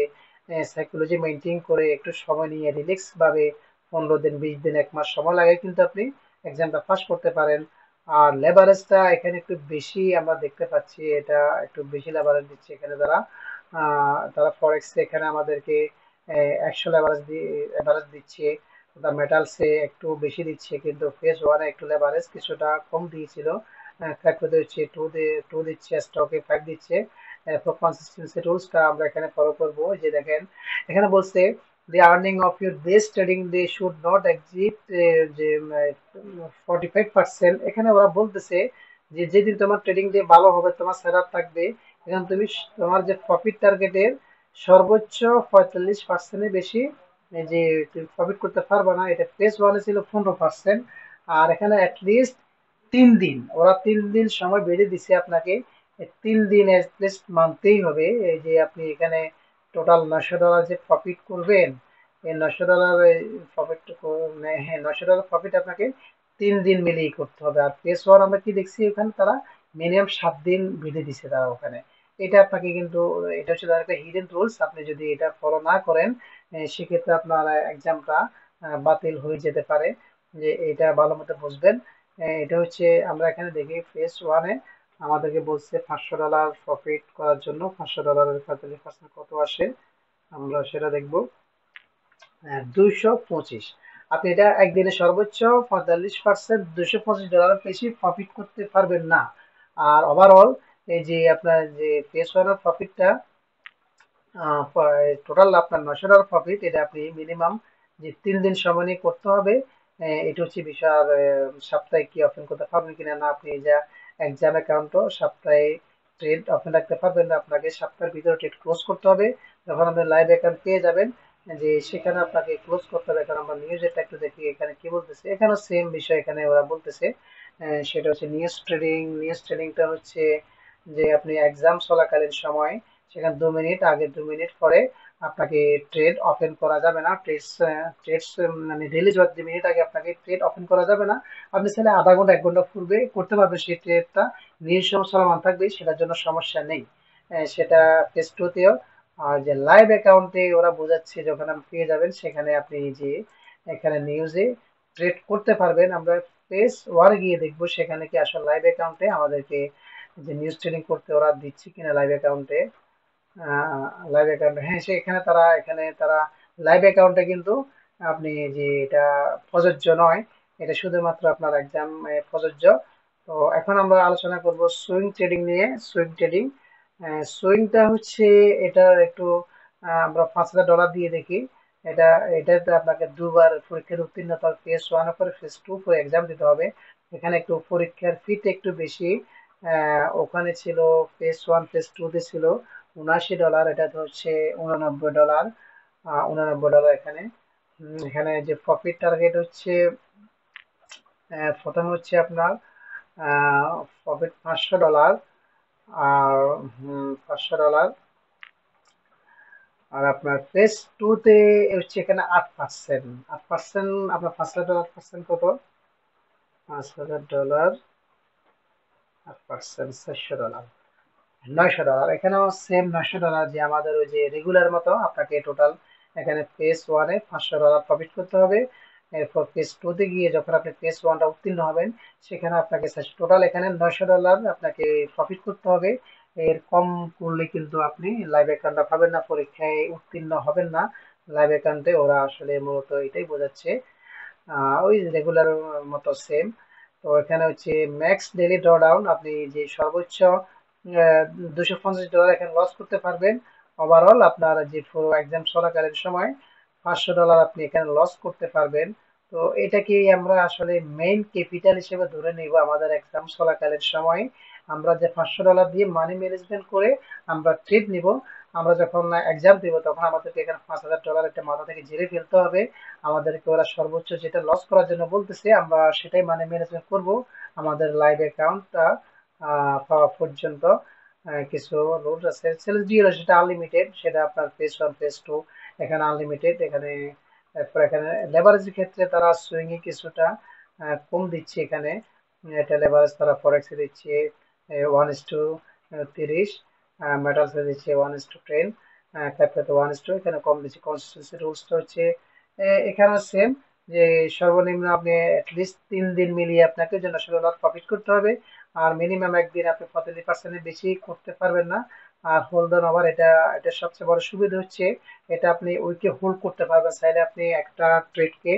সাইকোলজি মেনটেন করে একটু সময় নিয়ে রিল্যাক্স ভাবে 15 দিন, 20 দিন, 1 মাস সময় লাগে, কিন্তু আপনি এক্সামটা পাস করতে পারেন। আর লেভারেজটা এখানে একটু বেশি আমরা দেখতে পাচ্ছি, এটা একটু বেশি লেভারেজ দিচ্ছে এখানে তারা। তারা ফরেক্স এখানে আমাদেরকে 100 লেভারেজ দিচ্ছে। দা মেটালসে একটু বেশি দিচ্ছে, কিন্তু ফেজ ওয়ানে একটু লেভারেজ কিছুটা কম দিয়েছিল। ক্রিপ্টোতে হচ্ছে টু দিচ্ছে, স্টকে 5 দিচ্ছে। এরপর কনসিস্টেন্সি রুলসটা আমরা এখানে ফলো করবো। যে দেখেন এখানে বলছে the earning of your base trading day should not exceed যে 45%। এখানে ওরা বলতেছে যে যেদিন তোমার ট্রেডিং ডে ভালো হবে, তোমার সেট আপ থাকবে, এখানে তুমি তোমার যে প্রফিট টার্গেটের সর্বোচ্চ 45%-এর বেশি এই যে তুমি প্রফিট করতে পারবে না। এটা ফেজ ওয়ানে ছিল 15%। আর এখানে অ্যাটলিস্ট 3 দিন, ওরা 3 দিন সময় বেঁধে দিছে আপনাকে। 3 দিন অ্যাটলিস্ট মানতেই হবে। এই যে আপনি এখানে টোটাল $900 যে প্রফিট করবেন, এই $900 প্রফিট, হ্যাঁ, $900 প্রফিট আপনাকে 3 দিন মিলিয়ে করতে হবে। আর ফেস ওয়ান আমরা কি দেখছি, এখানে তারা মিনিমাম 7 দিন বেঁধে দিছে তারা ওখানে। এটা আপনাকে কিন্তু, এটা হচ্ছে তার একটা হিডেন রুলস। আপনি যদি এটা ফলো না করেন, সেক্ষেত্রে আপনার এক্সামটা বাতিল হয়ে যেতে পারে। যে এটা ভালো মতো বুঝবেন। এটা হচ্ছে আমরা এখানে দেখি ফেস ওয়ানে আমাদেরকে বলছে $500 প্রফিট করার জন্য। $500-এর 45% কত আসে আমরা সেটা দেখব। 225। আপনি এটা একদিনে সর্বোচ্চ 45%, $225 বেশি প্রফিট করতে পারবেন না। আর ওভারঅল এই যে আপনার যে ফেস ওয়ানের প্রফিটটা, টোটাল আপনার $900 প্রফিট, এটা আপনি মিনিমাম যে 3 দিন সময় নিয়ে করতে হবে। এটা হচ্ছে বিষয়। আর সপ্তাহে কি ওপেন করতে পারবেন কিনা না, আপনি যা এক্সাম অ্যাকাউন্টও সপ্তাহে ট্রেড ওপেন রাখতে পারবেন না, আপনাকে সপ্তাহের ভিতরে ট্রেড ক্লোজ করতে হবে। যখন আপনি লাইভ অ্যাকাউন্ট পেয়ে যাবেন, যে সেখানে আপনাকে ক্লোজ করতে হবে। কারণ আমরা নিউজেরটা একটু দেখি এখানে কি বলতেছে। এখানে সেম বিষয় এখানে ওরা বলতেছে। সেটা হচ্ছে নিউজ ট্রেডিং। নিউজ ট্রেডিংটা হচ্ছে যে আপনি এক্সাম চলাকালীন সময় সেখানে 2 মিনিট আগে, 2 মিনিট পরে আপনাকে ট্রেড ওপেন করা যাবে না। ট্রেডস মানে রিলিজ হওয়ার 2 মিনিট আগে আপনাকে ট্রেড ওপেন করা যাবে না। আপনি চাইলে আধা ঘন্টা 1 ঘন্টা পূর্বে করতে পারবেন সেই ট্রেডটা, নিউজ সময় চলমান থাকবে, সেটার জন্য সমস্যা নেই। সেটা ফেস টুতেও। আর যে লাইভ অ্যাকাউন্টে ওরা বোঝাচ্ছে যখন আপনি পেয়ে যাবেন, সেখানে আপনি যে এখানে নিউজে ট্রেড করতে পারবেন। আমরা ফেস ওয়ানে গিয়ে দেখবো সেখানে কি আসলে লাইভ অ্যাকাউন্টে আমাদেরকে যে নিউজ ট্রেডিং করতে ওরা দিচ্ছে কিনা লাইভ অ্যাকাউন্টে। লাইভ অ্যাকাউন্টে, হ্যাঁ, এখানে তারা লাইভ অ্যাকাউন্টে কিন্তু আপনি যে এটা প্রযোজ্য নয়, এটা শুধুমাত্র আপনার এক্সাম প্রযোজ্য। তো এখন আমরা আলোচনা করব সুইং ট্রেডিং নিয়ে। সুইং ট্রেডিং, সুইংটা হচ্ছে এটার একটু আমরা $5,000 দিয়ে দেখি। এটা এটাতে আপনাকে দুবার পরীক্ষার উত্তীর্ণ হতে হবে। ফেজ ওয়ান পরে ফেজ টু পরে এক্সাম দিতে হবে। এখানে একটু পরীক্ষার ফিটা একটু বেশি। ওখানে ছিল ফেজ ওয়ান ফেজ টু তে ছিল $79, এটা তো হচ্ছে $89। $89 এখানে। এখানে যে প্রফিট টার্গেট হচ্ছে, প্রথম হচ্ছে আপনার প্রফিট $500। আর $500। আর আপনার ফেজ টু তে হচ্ছে এখানে 8%। 8%, আপনার $5,000 8% কত? $5,000 8%, $600। $900 এখানেও সেম $900, যে আমাদের ওই যে রেগুলার মতো আপনাকে টোটাল এখানে ফেজ ওয়ানে $500 প্রফিট করতে হবে। এরপর ফেজ টু তে গিয়ে যখন আপনি ফেজ ওয়ানটা উত্তীর্ণ হবেন, সেখানে আপনাকে টোটাল এখানে $900 আপনাকে প্রফিট করতে হবে। এর কম করলে কিন্তু আপনি লাইভ অ্যাকাউন্টটা পাবেন না, পরীক্ষায় উত্তীর্ণ হবেন না। লাইভ অ্যাকাউন্টে ওরা আসলে মূলত এটাই বোঝাচ্ছে। ওই রেগুলার মতো সেম। তো এখানে হচ্ছে ম্যাক্স ডেইলি ড্রডাউন, আপনি যে সর্বোচ্চ $250 এখানে লস করতে পারবেন। ওভারঅল আপনার যে পুরো এক্সাম চলাকালীন সময় $500 আপনি এখানে লস করতে পারবেন। তো এটাকে আমরা আসলে মেইন ক্যাপিটাল হিসেবে ধরে নিব আমাদের এক্সাম চলাকালীন সময়। আমরা যে $500 দিয়ে মানি ম্যানেজমেন্ট করে আমরা ট্রেড নিব, আমরা যখন এক্সাম দিব তখন আমাদেরকে এখানে $5,000 একটা মাথা থেকে ঝেড়ে ফেলতে হবে। আমাদেরকে ওরা সর্বোচ্চ যেটা লস করার জন্য বলতেছে আমরা সেটাই মানি ম্যানেজমেন্ট করব আমাদের লাইভ অ্যাকাউন্টটা পাওয়া পর্যন্ত। কিছু রুলস আছে। সেলস ডিএল সেটা আনলিমিটেড, সেটা আপনার ফেজ ওয়ান ফেজ টু এখানে আনলিমিটেড। এখানে তারপর এখানে লেভারেজের ক্ষেত্রে তারা সুইং এ কিছুটা কম দিচ্ছে এখানে। এটা লেভারেজ তারা ফরেক্সে দিচ্ছে 1:30, মেটালসে দিচ্ছে 1:10, ক্যাপটাতে 1:, এখানে কম দিচ্ছে। কনসিস্টেন্সি রুলসটা হচ্ছে এখানে সেম, যে সর্বনিম্ন আপনি অ্যাটলিস্ট 3 দিন মিলিয়ে আপনাকে জন্য $16 প্রফিট করতে হবে। আর মিনিমাম একদিন আপনি 40% বেশি করতে পারবেন না। আর হোল্ড অন ওভার, এটা সবচেয়ে বড় সুবিধা হচ্ছে এটা আপনি উইকে হোল্ড করতে পারবেন, চাইলে আপনি একটা ট্রেডকে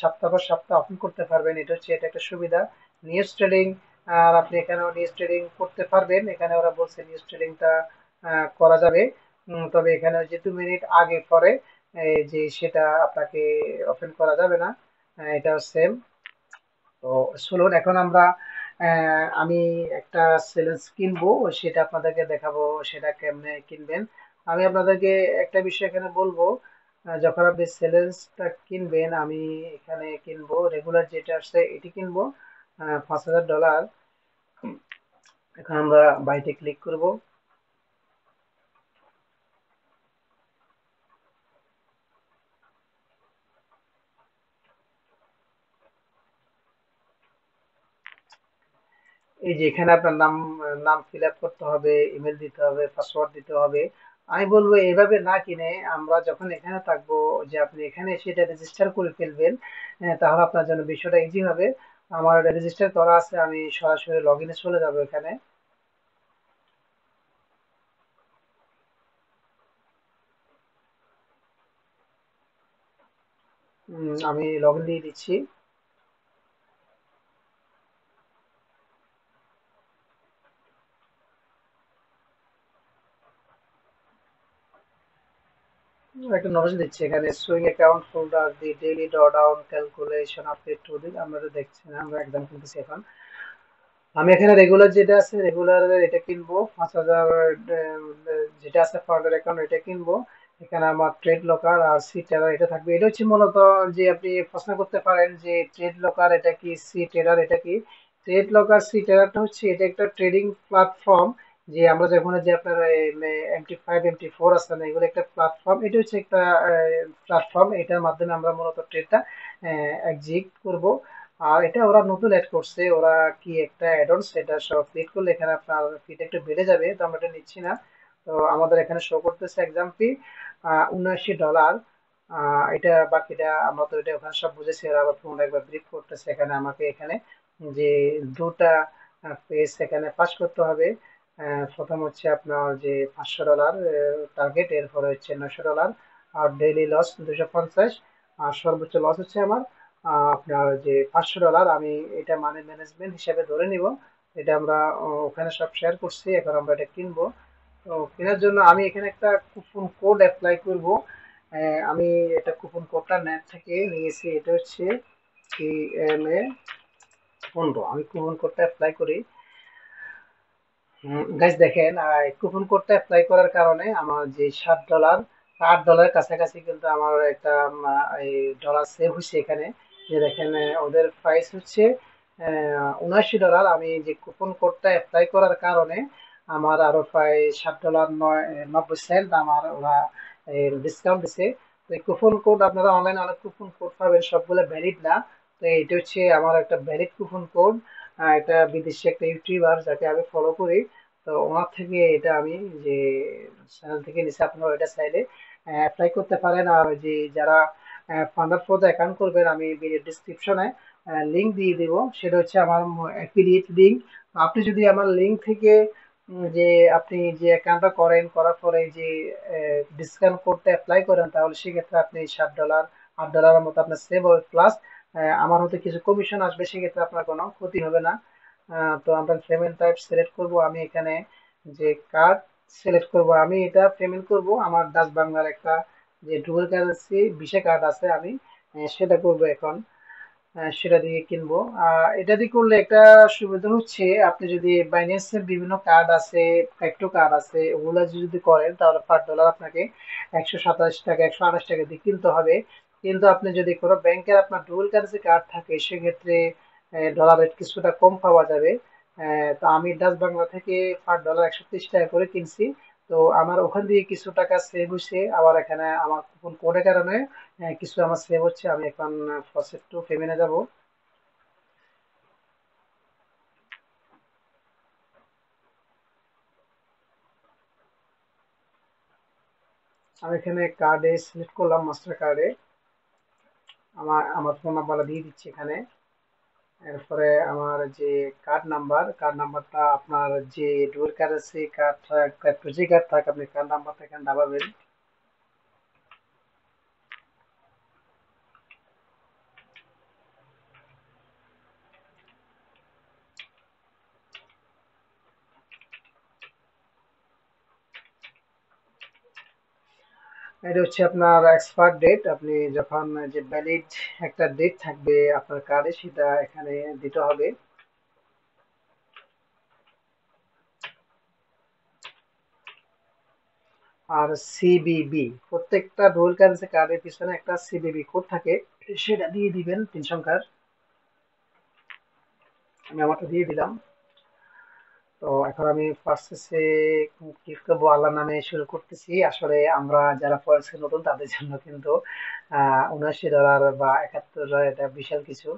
সপ্তাহ পর সপ্তাহ ওপেন করতে পারবেন, এটা একটা সুবিধা। নিউজ ট্রেডিং, আর আপনি এখানেও নিউজ ট্রেডিং করতে পারবেন, এখানে ওরা বলছে নিউজ ট্রেডিংটা করা যাবে। তবে এখানে যে 2 মিনিট আগে পরে যে সেটা আপনাকে ওপেন করা যাবে না, এটা সেম। তো চলুন এখন আমরা আমি একটা চ্যালেঞ্জ কিনবো, সেটা আপনাদেরকে দেখাবো সেটা কেমনে কিনবেন। আমি আপনাদেরকে একটা বিষয় এখানে বলবো, যখন আপনি চ্যালেঞ্জটা কিনবেন, আমি এখানে কিনবো রেগুলার যেটা আসছে এটি কিনবো $5000। এখন আমরা বাইতে ক্লিক করব। এই যে এখানে আপনার নাম নাম ফিল আপ করতে হবে, ইমেল দিতে হবে, পাসওয়ার্ড দিতে হবে। আমি বলবো এভাবে না কিনে আমরা যখন এখানে থাকবো, যে আপনি এখানে সেটা রেজিস্টার করে ফেলবেন, তাহলে আপনার জন্য বিষয়টা ইজি হবে। আমার রেজিস্টার করা আছে, আমি সরাসরি লগ ইনে চলে যাবো এখানে। আমি লগ ইন দিয়ে দিচ্ছি। একটা নোটিশ দিচ্ছি এখানে, swing account holder the daily drawdown calculation update to দিন। আমরা তো দেখছি না, আমরা একদম কিনতেছি এখন। আমি এখানে রেগুলার যেটা আছে রেগুলার এটা কিনবো 5000, যেটা আছে ফান্ডার অ্যাকাউন্ট এটা কিনবো। এখানে আমার ট্রেড লকার আর সি ট্রেডার এটা থাকবে। এটা হচ্ছে মূলত, যে আপনি প্রশ্ন করতে পারেন যে ট্রেড লকার এটা কি, সি ট্রেডার এটা কি। ট্রেড লকার সি ট্রেডারটা হচ্ছে এটা একটা ট্রেডিং প্ল্যাটফর্ম, যে আমরা যখন যে আপনার MT5 MT4 আছে না, এগুলো একটা প্ল্যাটফর্ম। এটা হচ্ছে একটা প্ল্যাটফর্ম, এটার মাধ্যমে আমরা মূলত ট্রেডটা এক্সিকিউট করব। আর এটা ওরা নতুন অ্যাড করছে, ওরা কি একটা অ্যাড অন, সেটা সব ক্লিক করলে এখানে আপনার ফিটা একটু বেড়ে যাবে, তো আমরা এটা নিচ্ছি না। তো আমাদের এখানে শো করতেছে এক্সাম ফি $79। এটা বাকিটা আমরা তো এটা ওখানে সব বুঝেছি, আর আবার পুনরায় একবার ব্রিফ করতেছে এখানে আমাকে, এখানে যে দুটা পেজ এখানে পাস করতে হবে। প্রথম হচ্ছে আপনার যে $500 টার্গেট, এরপরে হচ্ছে $900, আর ডেইলি লস 250, আর সর্বোচ্চ লস হচ্ছে আমার আপনার যে $500। আমি এটা মানি ম্যানেজমেন্ট হিসেবে ধরে নিব। এটা আমরা ওখানে সব শেয়ার করছি, এখন আমরা এটা কিনবো। তো কেনার জন্য আমি এখানে একটা কুপন কোড অ্যাপ্লাই করব। আমি এটা কুপন কোডটা নেট থেকে নিয়েছি, এটা হচ্ছে CMA 15। আমি কুপন কোডটা অ্যাপ্লাই করি। গাইস দেখেন, কুপন কোডটা অ্যাপ্লাই করার কারণে আমার যে $7, $8 কাছাকাছি কিন্তু আমার একটা এই ডলার সেভ হয়েছে এখানে। যে দেখেন ওদের প্রাইস হচ্ছে $79। আমি যে কুপন কোডটা অ্যাপ্লাই করার কারণে আমার আরো প্রায় $7.90 আমার ওরা ডিসকাউন্ট দিছে। তো এই কুপন কোড, আপনারা অনলাইনে অনেক কুপন কোড পাবেন, সবগুলো ভ্যালিড না। তো এটা হচ্ছে আমার একটা ভ্যালিড কুপন কোড। এটা বিদেশি একটা ইউটিউবার যাকে আমি ফলো করি, তো ওনার থেকে এটা আমি যে চ্যানেল থেকে নিচে, আপনারা এটা চাইলে অ্যাপ্লাই করতে পারেন। আর যে যারা ফান্ডার ফ্লোতে অ্যাকাউন্ট করবেন, আমি ভিডিও ডিসক্রিপশনে লিংক দিয়ে দিব, সেটা হচ্ছে আমার অ্যাফিলিয়েট লিংক। আপনি যদি আমার লিংক থেকে যে আপনি যে অ্যাকাউন্টটা করেন, করার পরে যে ডিসকাউন্ট কোডটা অ্যাপ্লাই করেন, তাহলে সেক্ষেত্রে আপনি $7 $8 মতো আপনার সেভ হবে, প্লাস আমার হয়তো কিছু কমিশন আসবে, সেক্ষেত্রে আপনার কোনো ক্ষতি হবে না। তো আমরা পেমেন্ট টাইপ সিলেক্ট করব, আমি এখানে যে কার্ড সিলেক্ট করব, আমি এটা পেমেন্ট করব আমার ডাচ বাংলার একটা যে ডুয়াল কারেন্সি ভিসা কার্ড আছে, আমি সেটা করব এখন। সেটা দিয়ে কিনবো। এটা দিয়ে করলে একটা সুবিধা হচ্ছে, আপনি যদি বাইন্যান্সের বিভিন্ন কার্ড আছে, ক্রিপ্টো কার্ড আছে, ওগুলো যদি করেন তাহলে পার ডলার আপনাকে $127 $128 দিয়ে কিনতে হবে। কিন্তু আপনি যদি কোনো ব্যাংকের আপনার ডুয়াল কারেন্সি কার্ড থাকে, সেক্ষেত্রে ডলার রেট কিছুটা কম পাওয়া যাবে। তো আমি ডাচ বাংলা থেকে পার ডলার $130 করে কিনছি। তো আমার ওখান দিয়ে কিছু টাকা সেভ হয়েছে, আবার এখানে আমার কুপন কোডের কারণে কিছু আমার সেভ হচ্ছে। আমি এখন প্রসেস টু পেমেন্টে যাব। আমি এখানে কার্ডে সিলেক্ট করলাম, মাস্টার কার্ডে। আমার ফোন নাম্বারটা দিয়ে দিচ্ছি এখানে। এরপরে আমার যে কার্ড নাম্বারটা আপনার যে ডুয়াল কারেন্সি কার্ড যে কার্ড থাকে আপনি কার্ড নাম্বারটা এখানে দাবাবেন। এটা হচ্ছে আপনার এক্সপায়ার ডেট, আপনি যখন যে ভ্যালিড একটা ডেট থাকবে আপনার কার্ডে সেটা এখানে দিতে হবে। আর সিবিবি, প্রত্যেকটা ডুয়াল কারেন্সি কার্ডের পিছনে একটা সিবিবি কোড থাকে, সেটা দিয়ে দিবেন 3 সংখ্যার। আমি আমারটা দিয়ে দিলাম। তো এখন আমি প্রসেসে ক্লিক করবো, আল্লাহ নামে শুরু করতেছি। আসলে আমরা যারা ফরেক্সে নতুন তাদের জন্য কিন্তু $79 বা $71 এটা বিশাল কিছু।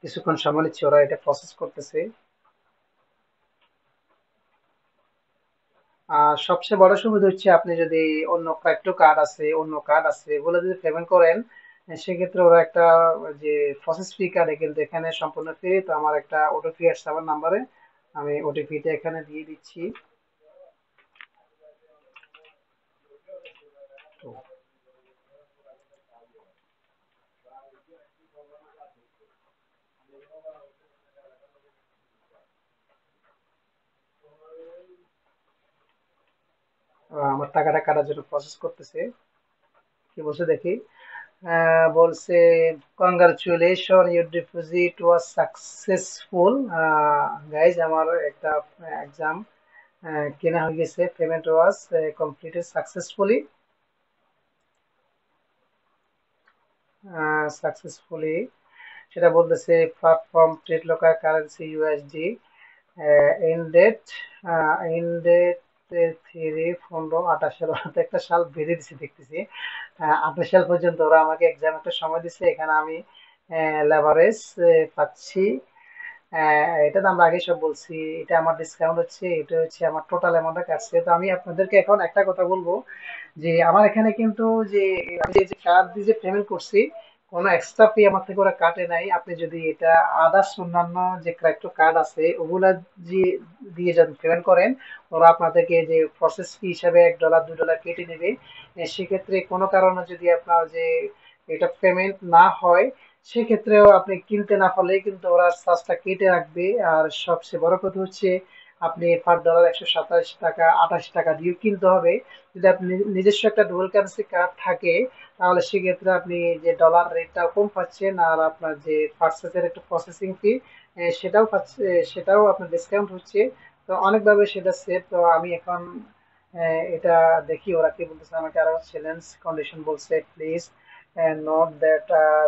কিছুক্ষণ সময় নিচ্ছে, ওরা এটা প্রসেস করতেছে। আর সবচেয়ে বড় সুবিধা হচ্ছে আপনি যদি অন্য ক্রিপ্টো কার্ড আছে, অন্য কার্ড আছে, এগুলো যদি পেমেন্ট করেন, সেক্ষেত্রে ওরা একটা যে প্রসেস ফি কাটে, কিন্তু এখানে সম্পূর্ণ ফ্রি। তো আমার একটা ওটিপি আসছে আমার নাম্বারে, আমি ওটিপিটা এখানে দিয়ে দিচ্ছি। তো আমার টাকাটা কাটার জন্য প্রসেস করতেছে। কি বলছে দেখি। বলছে congratulation your deposit was successful. Guys, আমার একটা এক্সাম কেনা হয়ে গেছে, payment was completed successfully. Successfully সেটা বলতেছে। Platform trade local currency USD in date in date 3/15/28 সাল, একটা সাল বেঁধে দিছে দেখতেছি। 28 সাল পর্যন্ত ওরা আমাকে এক্সাম একটা সময় দিচ্ছে, এখানে আমি লেভারেজ পাচ্ছি। এটা তো আমরা আগে সব বলছি। এটা আমার ডিসকাউন্ট হচ্ছে, এটা হচ্ছে আমার টোটাল অ্যামাউন্টটা কাটছে। তো আমি আপনাদেরকে এখন একটা কথা বলবো, যে আমার এখানে কিন্তু যে আমি যে কার্ড দিয়ে যে পেমেন্ট করছি, কোনো এক্সট্রা ফি আমার থেকে ওরা কাটে নাই। আপনি যদি এটা আদার্স অন্যান্য যে ক্রিপ্টো কার্ড আছে ওগুলা যে দিয়ে যদি পেমেন্ট করেন, ওরা আপনার থেকে যে প্রসেস ফি হিসাবে $1 $2 কেটে নেবে। সেক্ষেত্রে কোনো কারণে যদি আপনার যে এটা পেমেন্ট না হয়, সেক্ষেত্রেও আপনি কিনতে না পারলেই কিন্তু ওরা চার্জটা কেটে রাখবে। আর সবচেয়ে বড় কথা হচ্ছে আপনি পার ডলার $127 $28 দিয়ে কিনতে হবে। যদি আপনি নিজস্ব একটা ডুয়াল কারেন্সি কার্ড থাকে, তাহলে সেক্ষেত্রে আপনি যে ডলার রেটটা কম পাচ্ছেন, আর আপনার যে পার্সেসের একটা প্রসেসিং ফি সেটাও পাচ্ছে, সেটাও আপনার ডিসকাউন্ট হচ্ছে। তো অনেকভাবে সেটা সেভ। তো আমি এখন এটা দেখি ওরা কি বলতেছে। আমাকে আরো চ্যালেঞ্জ কন্ডিশন বলছে, please note that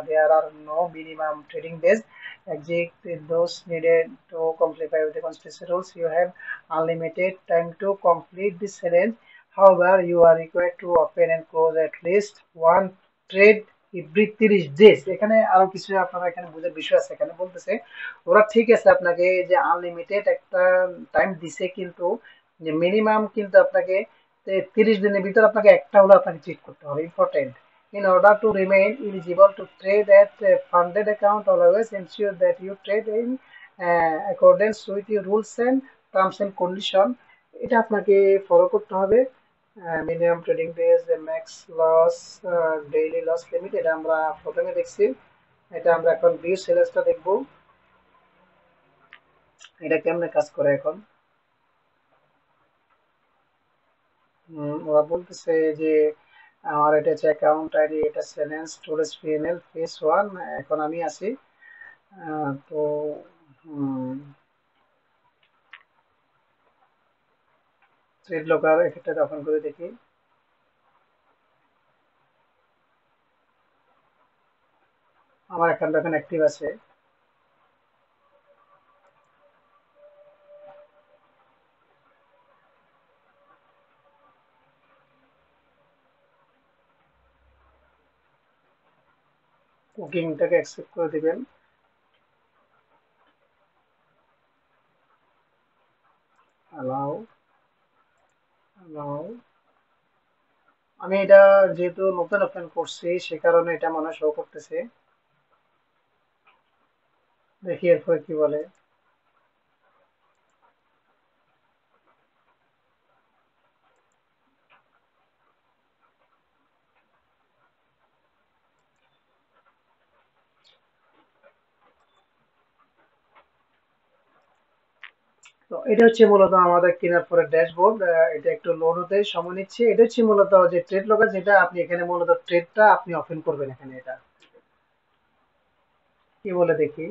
there are no minimum trading days. Exit those needed to comply with the constitution rules. You have unlimited time to complete this challenge. However, you are required to open and close at least one trade every 30 days. এখানে আরো কিছু আপনারা এখানে বুঝার বিষয় আছে। এখানে বলতেছে ওরা ঠিক আছে আপনাকে যে আনলিমিটেড একটা টাইম দিছে, কিন্তু যে মিনিমাম কিন্তু আপনাকে 30 দিনের ভিতর আপনাকে একটা হলে আপনাকে চেক করতে হবে, important. In order to remain eligible to trade at a funded account, always ensure that you trade in accordance with your rules and terms and condition. এটা আপনাকে ফলো করতে হবে। Minimum trading days, max loss, daily loss limit, এটা আমরা প্রথমে দেখছি। এটা আমরা এখন ভিউ সেলেসটা দেখবো, এটা কেমনে কাজ করে এখন। ওরা বলতেছে যে আমার এটা হচ্ছে অ্যাকাউন্ট আইডি, এটা চ্যালেঞ্জ স্টোরেজ পিএনএল ফেস 1। এখন আমি আছি। তো ট্রেড লোকার এক্ষেত্রে ওপেন করে দেখি। আমার অ্যাকাউন্ট এখন অ্যাক্টিভ আছে। বুকিংটাকে অ্যাকসেপ্ট করে দিবেন। Allow, allow. আমি এটা যেহেতু নতুন ওপেন করছি সে কারণে এটা মনে হয় শো করতেছে। দেখি এরপরে কি বলে। তো এটা হচ্ছে মূলত আমাদের কেনার পরে ড্যাশবোর্ড। এটা একটু লোড হতে সময় নিচ্ছে। এটা হচ্ছে মূলত যে ট্রেড লগার, যেটা আপনি এখানে মূলত ট্রেডটা আপনি ওপেন করবেন এখানে। এটা কি বলে দেখি।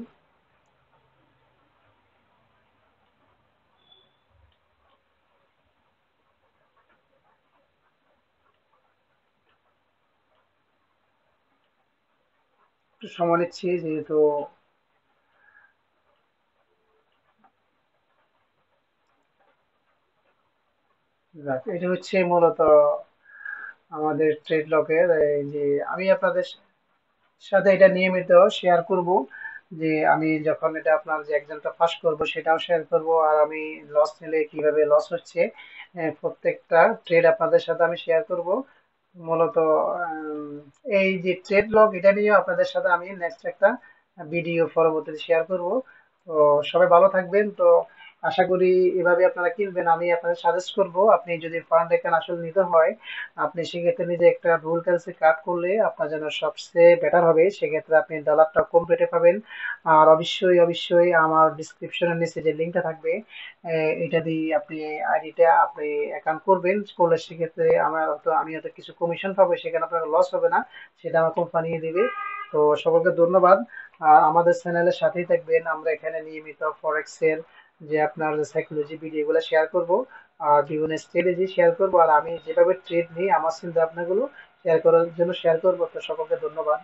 একটু সময় নিচ্ছি যেহেতু। যাক, এটা হচ্ছে মূলত আমাদের ট্রেড লকের এই যে আমি আপনাদের সাথে এটা নিয়মিত শেয়ার করব, যে আমি যখন এটা আপনার যে এক্সামটা পাস করব সেটাও শেয়ার করব, আর আমি লস নিলে কিভাবে লস হচ্ছে প্রত্যেকটা ট্রেড আপনাদের সাথে আমি শেয়ার করব মূলত। উম, এই যে ট্রেড লগ এটা নিয়ে আপনাদের সাথে আমি নেক্সট একটা ভিডিও পরবর্তীতে শেয়ার করব। তো সবাই ভালো থাকবেন। তো আশা করি এভাবে আপনারা কিনবেন। আমি আপনাদের সাজেস্ট করব, আপনি যদি ফান্ড এখানে আসলে নিতে হয়, আপনি সেক্ষেত্রে নিজে একটা রুল কারেন্সি কার্ড করলে আপনার জন্য সবচেয়ে বেটার হবে। সেক্ষেত্রে আপনি ডলারটা কম রেটে পাবেন। আর অবশ্যই অবশ্যই আমার ডিসক্রিপশনের নিচে যে লিঙ্কটা থাকবে, এটা দিয়ে আপনি আইডিটা আপনি অ্যাকাউন্ট করবেন। করলে সেক্ষেত্রে আমি হয়তো কিছু কমিশন পাবো, সেখানে আপনার লস হবে না, সেটা আমার কোম্পানি দিবে। তো সকলকে ধন্যবাদ। আর আমাদের চ্যানেলের সাথেই থাকবেন। আমরা এখানে নিয়মিত ফরেক্স এর যে আপনার সাইকোলজি ভিডিওগুলো শেয়ার করব, আর বিভিন্ন স্ট্র্যাটেজি শেয়ার করব, আর আমি যেভাবে ট্রেড নিই আমার চিন্তা ভাবনাগুলো শেয়ার করার জন্য শেয়ার করবো। তো সকলকে ধন্যবাদ।